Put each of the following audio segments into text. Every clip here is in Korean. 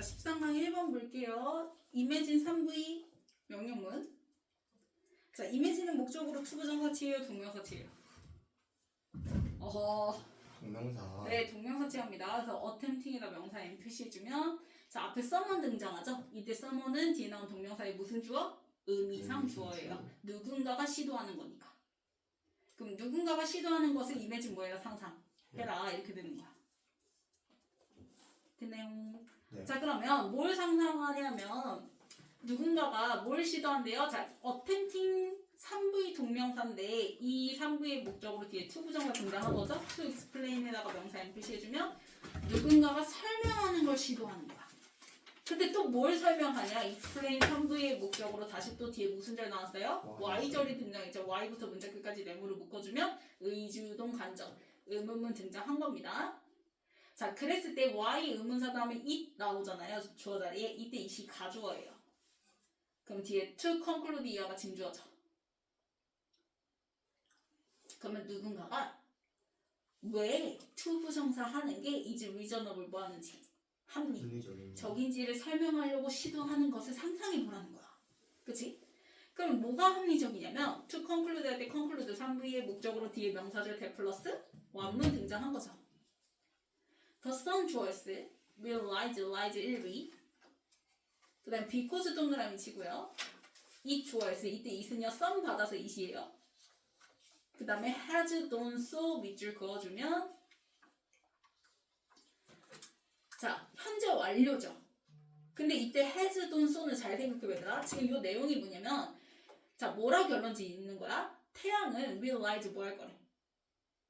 13강 1번 볼게요. 임해진 3V 명령문. 자, 임해진은 목적으로 투부정사치예요, 동명사치예요? 동명사. 네, 동명사치합니다. 그래서 attempting에다 명사 m 표시해주면 자, 앞에 someone 등장하죠? 이때 someone은 뒤에 나온 동명사의 무슨 주어? 의미상 주어예요. 누군가가 시도하는 거니까. 그럼 누군가가 시도하는 것을 임해진 뭐예요? 상상해라. 이렇게 되는 거야. 됐네요. 네. 자, 그러면 뭘 상상하냐면 누군가가 뭘 시도한대요? 자, attempting 3V 동명사인데 이 3V의 목적으로 뒤에 to 부정사 등장한 거죠? to explain에다가 명사 m 표시해주면 누군가가 설명하는 걸 시도하는 거야. 근데 또 뭘 설명하냐? explain 3V의 목적으로 다시 또 뒤에 무슨 절 나왔어요? Y절이 등장했죠. Y부터 문장 끝까지 네모를 묶어주면 의주동 간접 의문문 등장한 겁니다. 자, 그랬을 때 Y 의문사 다음에 it 나오잖아요. 주어 자리에. 이때 it이 가주어예요. 그럼 뒤에 to conclude 이어가 진주어죠. 그러면 누군가가 왜 to 부정사 하는 게 is reasonable 뭐 하는지 합리적인. 적인지를 설명하려고 시도하는 것을 상상해 보라는 거야. 그치? 그럼 뭐가 합리적이냐면 to conclude 할 때 conclude 3V의 목적으로 뒤에 명사절 대 플러스 완문 등장한 거죠. The sun draws will rise 1V 그 다음 because 동그라미 치고요. it draws 이때 it은요 sun 받아서 it이에요. 그 다음에 has done so 밑줄 그어주면 자 현재 완료죠. 근데 이때 has done so는 잘 생각해봐라. 지금 이 내용이 뭐냐면 자 뭐라 결론 짓는 거야? 태양은 will rise 뭐 할 거래?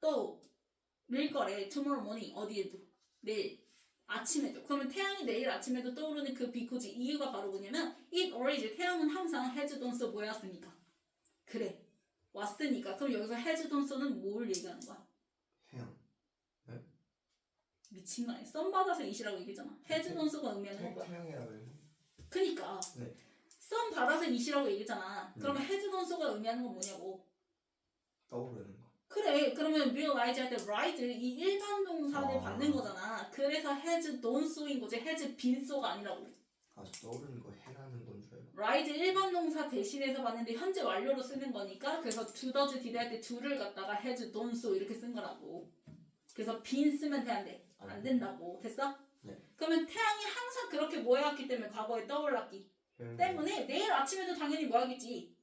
떠오를 거래. tomorrow morning 어디에도 내일 아침에도. 그러면 태양이 내일 아침에도 떠오르는 그 because 이유가 바로 뭐냐면 it always 태양은 항상 has done so 뭐였으니까 그래 왔으니까. 그럼 여기서 has done so는 뭘 얘기하는 거야? 태양. 미친 거 아니야? 썸 받아서 it이라고 얘기했잖아. has done so가 의미하는 건 뭐야? 태양이라고 해요. 그니까 네. 썸 받아서 it이라고 얘기했잖아. 그러면 has done so가 의미하는 건 뭐냐고. 떠오르는 거. 그래. 그러면 will rise 할 때 rise 이 일반 동사를 받는 거잖아. 그래서 has done so인 거지. has been so가 아니라고. 아, 떠오르는 거 해라는 건 줄 알고. rise 일반 동사 대신해서 봤는데 현재 완료로 쓰는 거니까 그래서 do does did 할 때 do를 갖다가 has done so 이렇게 쓴 거라고. 그래서 been 쓰면 돼 안 돼? 안 된다고. 됐어? 네. 그러면 태양이 항상 그렇게 뭐 해왔기 때문에 과거에 떠올랐기 때문에 내일 아침에도 당연히 뭐 하겠지?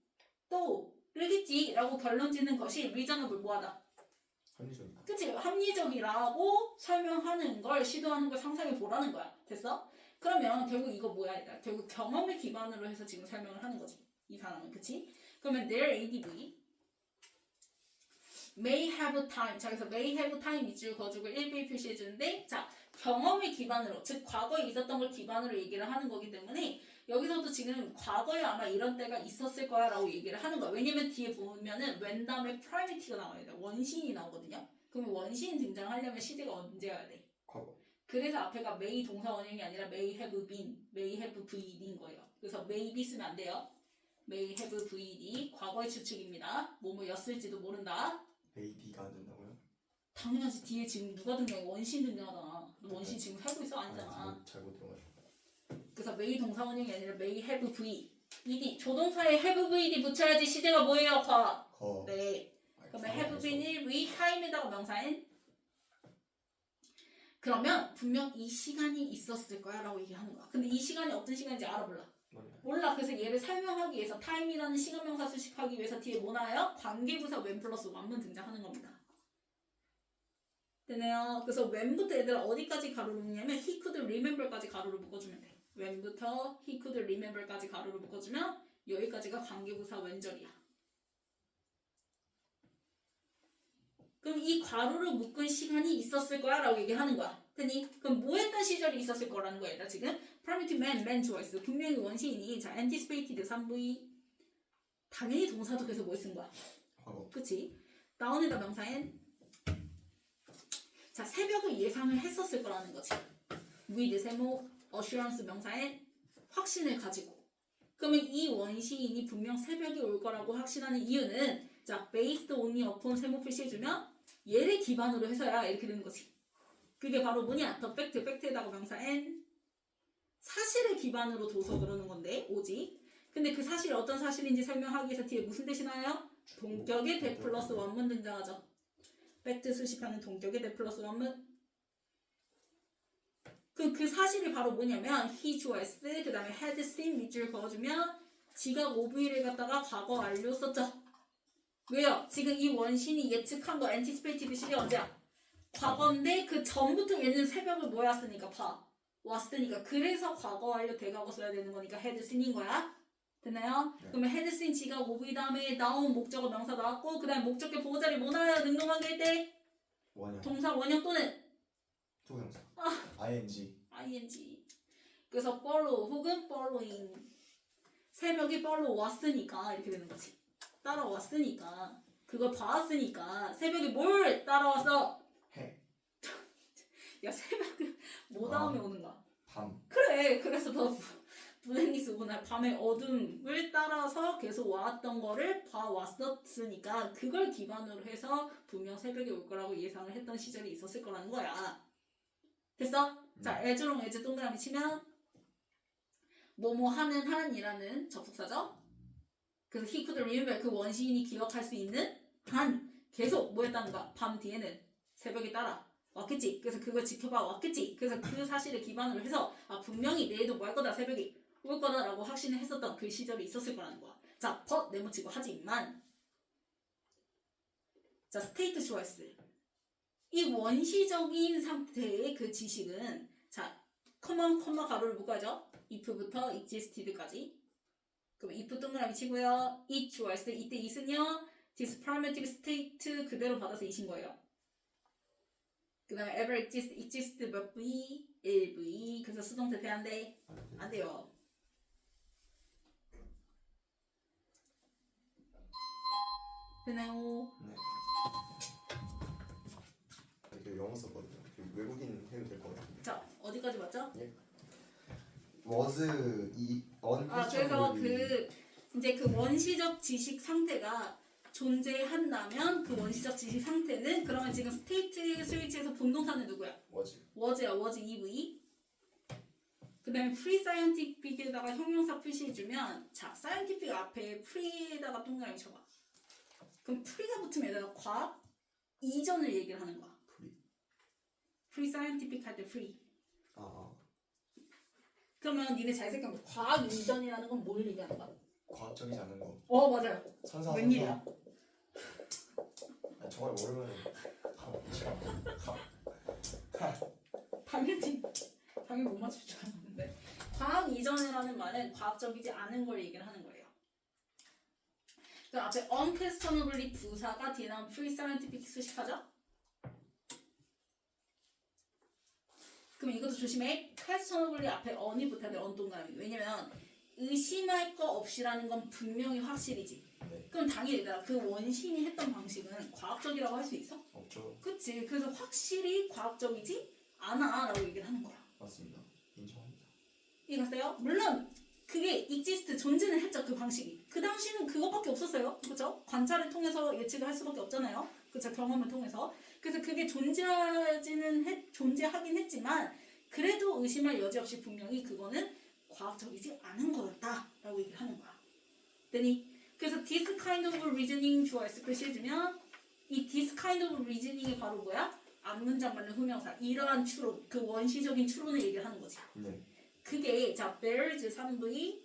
떠오르겠지 라고 결론 짓는 것이 reasonable 뭐하다? 합리적이다. 그치? 합리적이라고 설명하는 걸 시도하는 걸 상상해 보라는 거야. 됐어? 그러면 결국 이거 뭐야? 얘들아? 결국 경험을 기반으로 해서 지금 설명을 하는 거지. 이 사람은. 그치? 그러면 their ADV may have time. 자, 그래서 may have time 밑줄 그어주고 1bil 표시해 주는데 자, 경험을 기반으로 즉 과거에 있었던 걸 기반으로 얘기를 하는 거기 때문에 여기서도 지금 과거에 아마 이런 때가 있었을 거야 라고 얘기를 하는 거야. 왜냐면 뒤에 보면은 when 다음에 primitive가 나와야 돼. 원시인이 나오거든요. 그러면 원시인 등장하려면 시제가 언제 와야 돼? 과거. 그래서 앞에가 may 동사 원형이 아니라 may have been, may have been인 거예요. 그래서 may be 쓰면 안 돼요. may have been 과거의 추측입니다. 뭐뭐였을지도 모른다. AD가 안 된다고요? 당연하지. 뒤에 지금 누가 등장해? 원시인 등장하잖아. 너 원시인 지금 살고 있어? 아니잖아. 잘못 들어가지고. 그래서 may 동사 원형이 아니라 may have be ed 조동사에 have bed 붙여야지 시제가 뭐예요? 과. 거. 네. 그러면 have been 1V time에다가 명사 n 그러면 분명 이 시간이 있었을 거야 라고 얘기하는 거야. 근데 이 시간이 어떤 시간인지 알아 몰라? 몰라. 그래서 얘를 설명하기 위해서 time이라는 시간명사 수식하기 위해서 뒤에 뭐 나와요? 관계부사 when 플러스 완문 등장하는 겁니다. 되네요. 그래서 when부터 얘들아 어디까지 가로를 묶냐면 he could remember까지 가로를 묶어주면 돼. when부터 he could remember까지 가로를 묶어주면 여기까지가 관계부사 when절이야. 그럼 이 가로를 묶은 시간이 있었을 거야 라고 얘기하는 거야. 됐니? 그럼 뭐 했던 시절이 있었을 거라는 거야. 얘들아 지금 primitive man 좋아했어. 분명히 원시인이 자 anticipated 3V 당연히 동사도 그래서 뭐 쓴 거야? 과거. 그치? 나온에다 명사 n 자 새벽을 예상을 했었을 거라는 거지. with 세모 assurance 명사 n 확신을 가지고 그러면 이 원시인이 분명 새벽이 올 거라고 확신하는 이유는 자 based only upon 세모 표시해주면 얘를 기반으로 해서야 이렇게 되는 거지. 그게 바로 뭐냐? 더 팩트, 팩트에다가 명사 n 사실을 기반으로 둬서 그러는 건데 오직. 근데 그 사실이 어떤 사실인지 설명하기 위해서 뒤에 무슨 대신하여? 동격의 대 플러스 원문 등장하죠. 팩트 수식하는 동격의 대 플러스 원문. 그 사실이 바로 뭐냐면 he 좋아했어. 그 다음에 had seen 밑줄 그어주면 지각 OV를 갖다가 과거 완료 썼죠. 왜요? 지금 이 원신이 예측한 거 anticipated 시기 언제야? 과거인데 그 전부터 얘는 새벽을 모였으니까 왔으니까 그래서 과거 완료 대각어 써야 되는 거니까 had seen인 거야. 됐나요? 네. 그러면 had seen 지각 OV 다음에 나온 목적어 명사 나왔고 그 다음에 목적격 보호자리 뭐 나와요? 능동관계일 때 원형 동사 원형 또는 투형사 ing ing. 그래서 follow 혹은 following. 새벽이 follow 왔으니까 이렇게 되는 거지. 따라왔으니까 그걸 봐왔으니까 새벽이 뭘 따라와서 해 야 새벽은 뭐 다음에 오는 거야? 밤 그래 그래서 더 블랙리스구나. 밤의 어둠을 따라서 계속 와왔던 거를 봐왔었으니까 그걸 기반으로 해서 분명 새벽에 올 거라고 예상을 했던 시절이 있었을 거라는 거야. 됐어? 자, aslong as 동그라미 치면 뭐뭐 하는 한이라는 접속사죠. 그래서 he could remember 그 원시인이 기억할 수 있는 한 계속 뭐 했다는 거야? 밤 뒤에는 새벽이 따라 왔겠지. 그래서 그걸 지켜봐 왔겠지. 그래서 그 사실을 기반으로 해서 분명히 내일도 뭐 할 거다 새벽이 올 거다라고 확신을 했었던 그 시절이 있었을 거라는 거야. 자, but 네모치고 하지만 자, state choice 이 원시적인 상태의 그 지식은 자, 커마 가로를 묶어야죠. if부터 existed까지. 그럼 if 동그라미 치고요. it choice 이때 it은요. this primitive state 그대로 받아서 it인 거예요. 그 다음에 ever exist 몇 v 1v 그래서 수동태 대안돼 안 돼요. 되나요? 네. 이렇게 영어 썼거든요. 외국인 해도 될 것 같은데. 자 어디까지 봤죠? was 이 그래서 그 이제 그 원시적 지식 상태가 존재한다면 그 원시적 지식 상태는 그러면 지금 스테이트 스위치에서 본동사는 누구야? was야 was EV. 그 다음에 pre scientific에다가 형용사 표시해주면 자 scientific 앞에 pre에다가 동그라미 쳐봐. 그럼 pre가 붙으면 얘들아 과학 이전을 얘기를 하는 거야. pre scientific 할 때 pre. 그러면 니네 잘 생각해보면 과학 이전이라는 건 뭘 얘기하는 거야? 과학적이지 않은 거. 맞아요. 선사. 웬일이야? 정말 모르면 당연히 못 맞출 줄 알았는데 과학 이전이라는 말은 과학적이지 않은 걸 얘기를 하는 거예요. 그 앞에 unquestionably 부사가 뒤에 나온 pre-scientific 수식하죠? 그럼 이것도 조심해. questionably 앞에 on이 붙어야 돼. on 동그라미. 왜냐면 의심할 거 없이라는 건 분명히 확실이지. 네. 그럼 당연히 얘들아 그 원신이 했던 방식은 과학적이라고 할 수 있어? 없죠. 그치. 그래서 확실히 과학적이지 않아 라고 얘기를 하는 거야. 맞습니다. 인정합니다. 이해갔어요? 물론 그게 exist 존재는 했죠. 그 방식이. 그 당시는 그것밖에 없었어요. 그렇죠? 관찰을 통해서 예측을 할 수밖에 없잖아요. 그렇죠? 경험을 통해서. 그래서 그게 존재하긴 했지만 그래도 의심할 여지 없이 분명히 그거는 과학적이지 않은 거였다라고 얘기를 하는 거야. 되니? 그래서 this kind of reasoning 좋아했을 표시해주면 이 this kind of reasoning이 바로 뭐야? 앞문장 맞는 후명사. 이러한 추론, 그 원시적인 추론을 얘기를 하는 거지. 네. 그게 자 bears 3v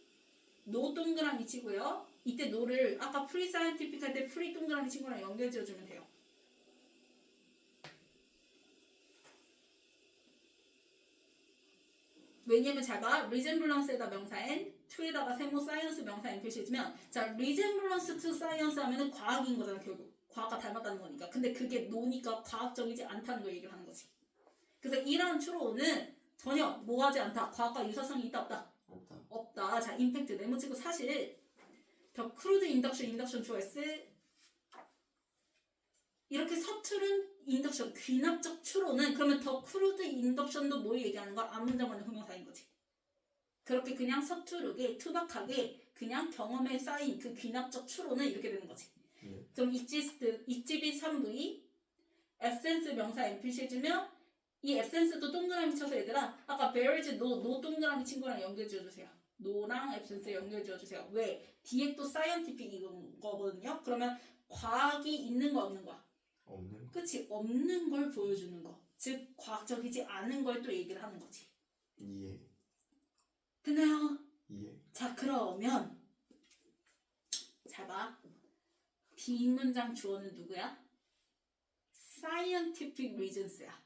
no 동그라미 치고요. 이때 no를 아까 pre-scientific 할 때 pre 동그라미 친 거랑 연결 지어주면 돼요. 왜냐면 제가 resemblance에다 명사 n, to에다가 세모 science 명사 n 표시해주면 자 resemblance to science 하면은 과학인 거잖아 결국. 과학과 닮았다는 거니까. 근데 그게 노니까 과학적이지 않다는 걸 얘기를 하는 거지. 그래서 이러한 추론은 전혀 뭐하지 않다. 과학과 유사성이 있다 없다? 없다. 자 임팩트 네모치고 사실 더 크루드 인덕션 초이스 이렇게 서투른 인덕션 귀납적 추론은 그러면 더 크루드 인덕션도 뭐 얘기하는 거야? 앞문장만의 후명사인 거지. 그렇게 그냥 서투르게 투박하게 그냥 경험에 쌓인 그 귀납적 추론은 이렇게 되는 거지. 그럼 exhibit 3v absence 명사 n 표시해주면 이 absence도 동그라미 쳐서 얘들아 아까 there is no 동그라미 친 거랑 연결 지어주세요. no랑 absence 연결 지어주세요. 왜? 뒤에 또 scientific 이건 거거든요. 그러면 과학이 있는 거 없는 거야? 없는 그치? 없는 걸 보여주는 거. 즉 과학적이지 않은 걸 또 얘기를 하는 거지. 이해 됐나요? 이해 자 그러면 잘 봐. 뒷문장 주어는 누구야? scientific reasons야.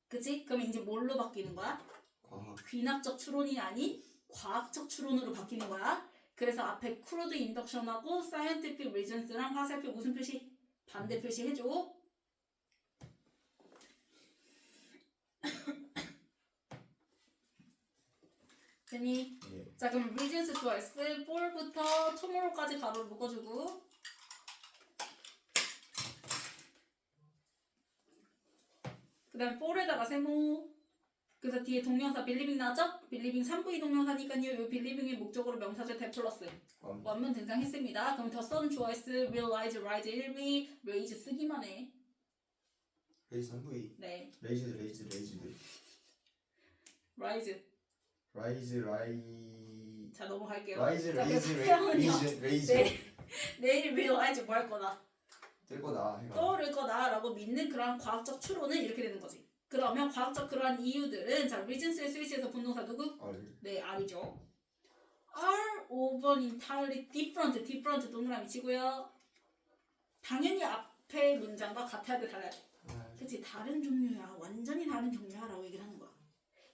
그치? 그럼 이제 뭘로 바뀌는 거야? 과학 귀납적 추론이 아닌 과학적 추론으로 바뀌는 거야. 그래서 앞에 crude induction하고 scientific reasons랑 화살표 무슨 표시? 반대 표시 해줘. 됐니? 예 자 그럼 reasons twice 4부터 tomorrow까지 가로를 묶어주고 그 다음에 4에다가 세모 그래서 뒤에 동명사 believing 나왔죠? believing 3부의 동명사니까요. 이 believing의 목적으로 명사절 대 플러스 원문 등장했습니다. 그럼 더 써는 주어스 realize, rise 1위 raise 쓰기만 해. 레이즈 3V 네, 레이즈드 rise. 라이즈 자 넘어갈게요. 라이즈 자, 레이즈 그래서 태양은요. 레이즈 네. 내일 realize 뭐 할 거다? 뜰 거다 해가 떠오를 거다라고 믿는 그러한 과학적 추론은 이렇게 되는 거지. 그러면 과학적 그러한 이유들은 자 reasons의 스위치에서 분동사 누구? 네, R이죠. are over entirely different 동그라미 치고요. 당연히 앞에 문장과 같아야 돼 달라야 돼. 그치? 다른 종류야. 완전히 다른 종류야 라고 얘기를 하는 거야.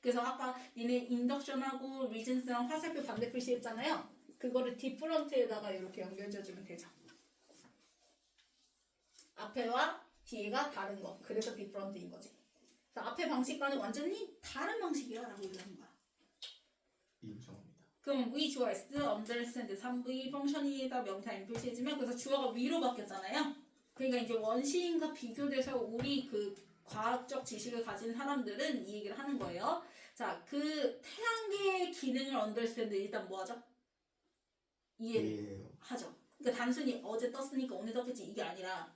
그래서 아까 니네 인덕션하고 reasons랑 화살표 반대 표시했잖아요. 그거를 different에다가 이렇게 연결해주면 되죠. 앞에와 뒤에가 다른 거. 그래서 different인 거지. 그래서 앞에 방식과는 완전히 다른 방식이야 라고 얘기하는 거야. 인정합니다 그럼 we 주어 s understand 3v 펑션이다 명사인 표시해주면 그래서 주어가 위로 바뀌었잖아요. 그러니까 이제 원시인과 비교돼서 우리 그 과학적 지식을 가진 사람들은 이 얘기를 하는 거예요. 자, 그 태양계의 기능을 understand 일단 뭐 하죠? 이해를 하죠. 그러니까 단순히 어제 떴으니까 오늘 떴겠지 이게 아니라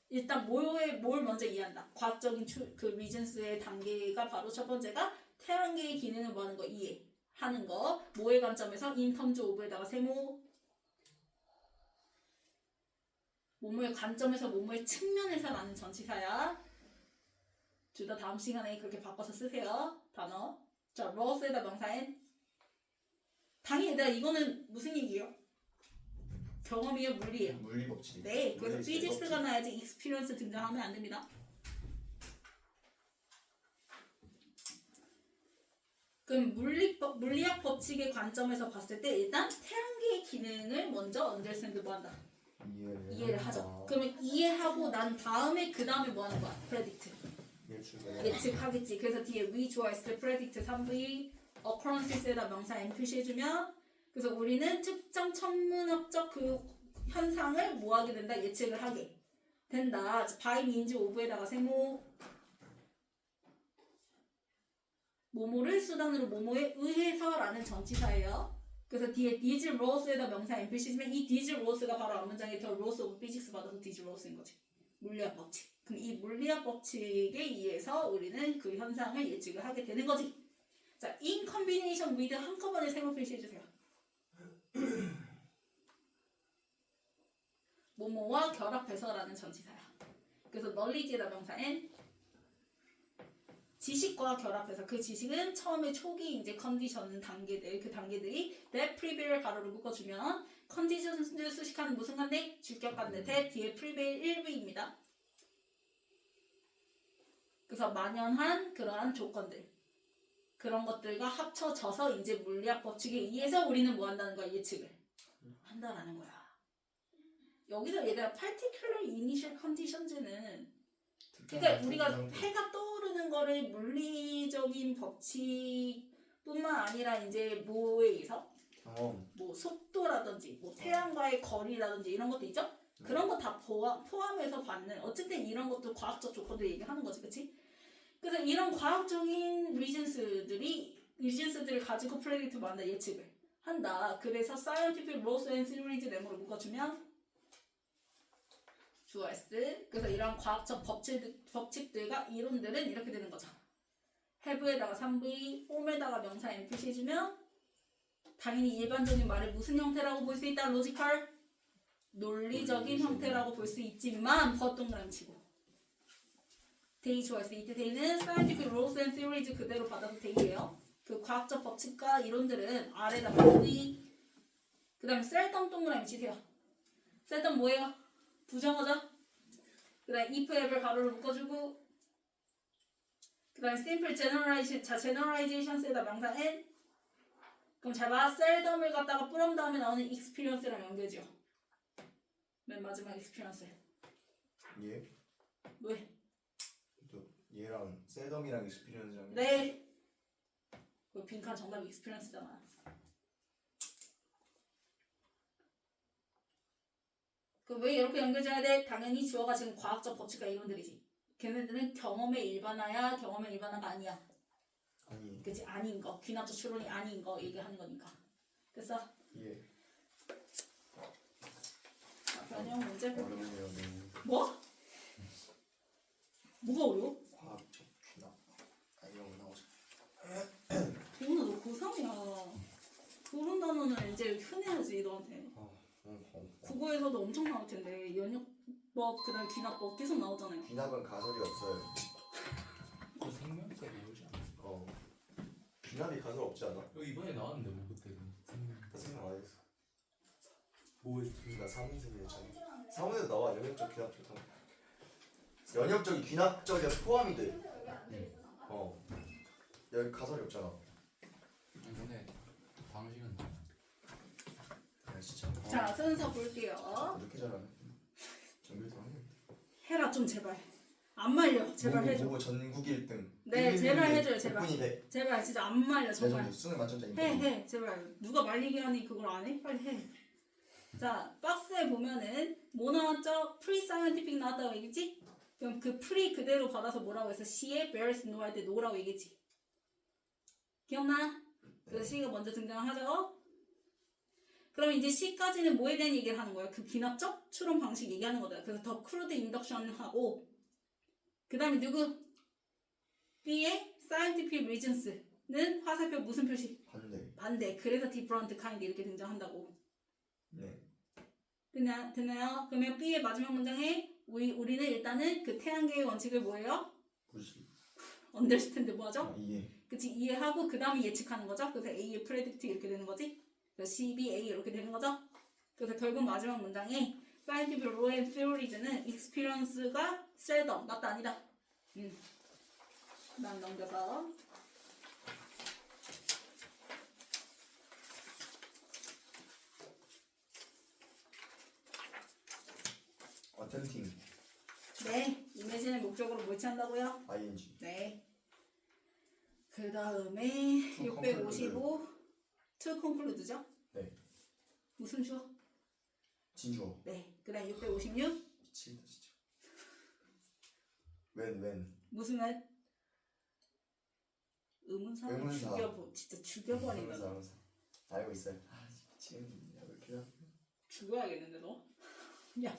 일단 뭘 먼저 이해한다. 과학적인 그 reasons의 단계가 바로 첫 번째가 태양계의 기능을 뭐 하는 거 이해하는 거. 뭐의 관점에서 in terms of에다가 세모 뭐뭐의 관점에서 뭐뭐의 측면에서라는 전치사야. 둘 다 다음 시간에 그렇게 바꿔서 쓰세요. 단어. 자, 로스에다 명사인. 당연히 얘들아 이거는 무슨 얘기예요? 경험이에요, 물리예요? 물리 법칙 네, 그래서 피직스가 나야지 익스피리언스 등장하면 안 됩니다. 그럼 물리학 법칙의 관점에서 봤을 때 일단 태양계의 기능을 먼저 언더스탠드 뭐 한다? 이해를 하죠. 그러면 이해하고 난 다음에 그 다음에 뭐 하는 거야? 프레딕트. 예측하겠지. 그래서 뒤에 we 주어있을 프레딕트 3v occurrences에다 명사 n 표시해주면 그래서 우리는 특정 천문학적 그 현상을 뭐 하게 된다? 예측을 하게 된다. by means of에다가 세모 뭐뭐를 수단으로 뭐뭐에 의해서라는 전치사예요. 그래서 뒤에 these laws에다 명사 n 표시해주면 이 these laws가 바로 앞문장에 the laws of physics 받아서 these laws인 거지. 물리학 법칙. 그럼 이 물리학 법칙에 의해서 우리는 그 현상을 예측을 하게 되는 거지. 자, in combination with 한꺼번에 세모 표시해주세요. 뭐뭐와 결합해서라는 전치사야. 그래서 knowledge에다 명사 n 지식과 결합해서 그 지식은 처음에 초기 이제 컨디션 단계들 그 단계들이 that prevail 가로로 묶어주면 컨디션을 수식하는 무슨 관계? 주격 관계 that 뒤에 prevail 1부입니다. 그래서 만연한 그러한 조건들 그런 것들과 합쳐져서 이제 물리학 법칙에 의해서 우리는 뭐 한다는 거야? 예측을 한다라는 거야. 여기서 얘들아 particular initial conditions는 그러니까 우리가 해가 떠오르는 거를 물리적인 법칙뿐만 아니라 이제 뭐에 의해서 경험 뭐 속도라든지 뭐 태양과의 거리라든지 이런 것도 있죠? 그런 거 다 포함해서 받는 어쨌든 이런 것도 과학적 조건들 얘기하는 거지, 그치? 그래서 이런 과학적인 리전스들을 가지고 프레딕트 만다 예측을 한다. 그래서 scientific laws and theories 네모를 묶어주면 주어 S. 그래서 이런 과학적 법칙들과 이론들은 이렇게 되는 거죠. have에다가 3V, form에다가 명사 am 표시해주면 당연히 일반적인 말을 무슨 형태라고 볼 수 있다? 로지컬? 논리적인 형태라고 볼 수 있지만 버동그라미 치고 데이 좋아했어. 이때 데이는 scientific rules and theories 그대로 받아서 데이예요. 그 과학적 법칙과 이론들은 아래다가 V 그 다음에 셀덤 동그라미 치세요. 셀덤 뭐예요? 부정어죠? 그 다음에 if ever 가로를 묶어주고 그 다음에 simple generalization 자 generalization에다 명사 n 그럼 잘 봐. 셀덤을 갖다가 뿌린 다음에 나오는 experience랑 연결지요. 맨 마지막 experience. 얘? 왜? 또 얘랑 셀덤이랑 익스피리언스랑 네. 그 빈칸 정답 experience잖아. 그 왜 이렇게 연결져야 돼? 당연히 주어가 지금 과학적 법칙과 이론들이지. 걔네들은 경험의 일반화야, 경험의 일반화가 아니야. 아니 그치? 아닌 거. 귀납적 추론이 아닌 거 얘기하는 거니까. 됐어? 얘 변형 문제 볼게. 어렵네요. 네. 뭐? 뭐가 어려워? 과학적 귀납 이런 거 나오죠. 도훈아 너 고3이야. 그런 단어는 이제 흔해야지 너한테. 국어에서도 엄청 나올 텐데 연역법 그다음 귀납법 계속 나오잖아요. 귀납은 가설이 없어요. 그 생명세 나오지 않아? 귀납이 가설 없지 않아? 이번에 나왔는데 뭐 그때 생명 나 생각 안 했어. 뭐였지? 나 사문세계 했잖아. 사문에도 나와 연역적 귀납적 다. 연역적이 귀납적에 포함이 돼. 여기 가설이 없잖아. 이번에 방식은 야 진짜. 자 순서 볼게요. 이렇게 잘하네. 정규도 하네. 해라 좀 제발. 안 말려. 제발 해줘. 보고 전국 1등. 네 제발 해줘요 제발. 분이 100. 제발 진짜 안 말려 정말. 레전드 수능 만점자 인기. 해 제발. 누가 말리게 하니 그걸 안 해? 빨리 해. 자 박스에 보면은 뭐 나왔죠? pre-scientific 나왔다고 얘기했지? 그럼 그 pre 그대로 받아서 뭐라고 해서 C에 bears no 할 때 no라고 얘기했지? 기억나? 그래서 C가 먼저 등장하죠? 그럼 이제 C까지는 뭐에 대한 얘기를 하는 거야? 그 귀납적 추론 방식 얘기하는 거다. 그래서 더 크루드 인덕션 하고 그 다음에 누구? B의 scientific reasons는 화살표 무슨 표시? 반대. 반대. 그래서 different kind 이렇게 등장한다고. 네. 됐나요? 그러면 B의 마지막 문장에 우리는 일단은 그 태양계의 원칙을 뭐예요? 무시. understand 뭐하죠? 이해. 그치 이해하고 그 다음에 예측하는 거죠. 그래서 A의 predict 이렇게 되는 거지. 그래서 C, B, A 이렇게 되는 거죠. 그래서 결국 마지막 문장에 scientific law and theories는 experience가 seldom 맞다 아니다. 난 넘겨서 어텐팅. 네 이미지는 목적으로 뭘 취한다고요? ing. 네. 그 다음에 655 to conclude죠? 네. 무슨 주어? 진주어. 네. 그 다음 656 미치겠다 진짜. 웬. 무슨 말? 의문사 의문사. 진짜 죽여버린다. 의문사. 알고 있어요. 미치겠네. 왜 이렇게 죽어야겠는데 너? 야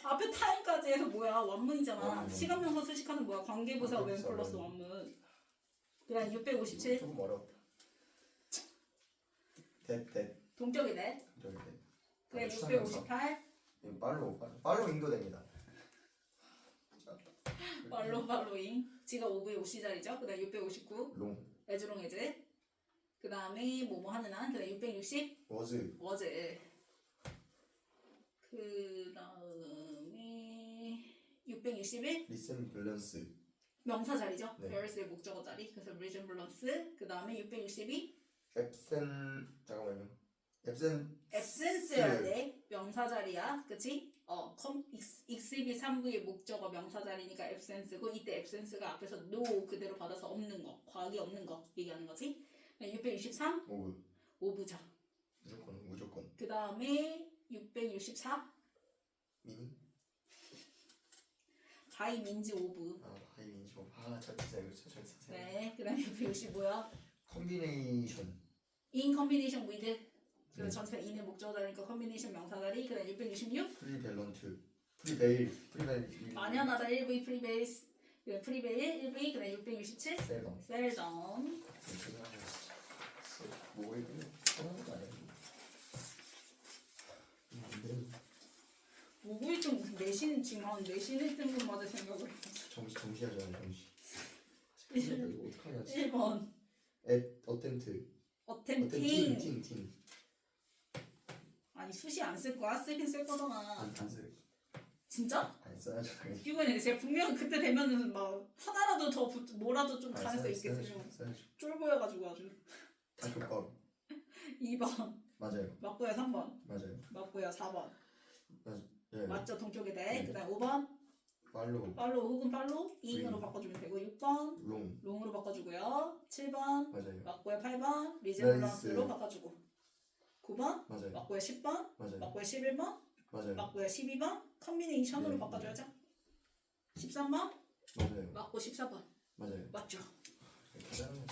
앞에 타임까지 해서 뭐야 완문이잖아. 완문. 시간명사 수식하는 뭐야 관계부사 웬 관계부사 플러스 웬. 완문. 그 다음 657 조금 어렵다. 대. 동격이네. 저기 그 다음 추상명사. 658 이거 팔로 인도됩니다. 팔로잉 지가 5부의 5C자리죠. 그 다음 659 롱. 에즈롱 에즈. 그 다음에 뭐뭐 하는 한. 그 다음 660 워즈. 워즈. 그 다음에 661 리슨 밸런스. 명사 자리죠. 네. 베어스의 목적어 자리. 그래서 resemblance. 그 다음에 661 잠깐만요. absence여야 돼. 명사 자리야. 그치? 익스입이 3부의 목적어 명사 자리니까 absence고 이때 absence가 앞에서 no 그대로 받아서 없는 거. 과학이 없는 거 얘기하는 거지. 663 오브. 오브죠. 무조건. 그 다음에 664 미니. 바이 민지 오브. 하이민지. 저 진짜 이거 저 사세요. 네. 그 다음에 665요. 컨비네이션. in combination with. 그래서 네. 전체 in의 목적어 자리니까 combination 명사 자리. 그 다음 666 프리밸런트. 프리베일. 만연하다 1V 프리베이스. 프리베일 1B 그다음에 667 세번. 셀전. 뭐 이거 하는 거 아니야? 안 돼. 모구 1등 무슨 내신 지금 한 내신 1등급 맞을 생각을 해. 정시하잖아 정시. 이거 어떡하냐 진짜. 1번 어텐트. 어템팅. 팀. 아니 수시 안 쓸 거야? 쓰긴 쓸 거잖아. 안 쓸. 진짜? 안 써야죠 당연히. 이거는 제가 분명 그때 되면은 막 하나라도 더 뭐라도 좀 가능성 있겠어요. 써야죠. 쫄 보여가지고 아주. 다 교과로. 2번 맞아요. 맞고요. 3번 맞아요. 맞고요. 4번 예. 맞죠? 동쪽에 대. 네. 그다음 5번 팔로. 팔로 혹은 팔로 2인으로 네. 바꿔주면 되고 6번 롱. 롱으로 바꿔주고요. 7번 맞아요. 맞고요. 8번 리제블런스로 바꿔주고 9번 맞아요. 맞고요. 10번 맞아요. 맞고요. 11번 맞아요. 맞고요. 12번 컨비네이션으로 네. 바꿔줘야죠. 13번 맞아요. 맞고 14번 맞아요. 맞죠? 가장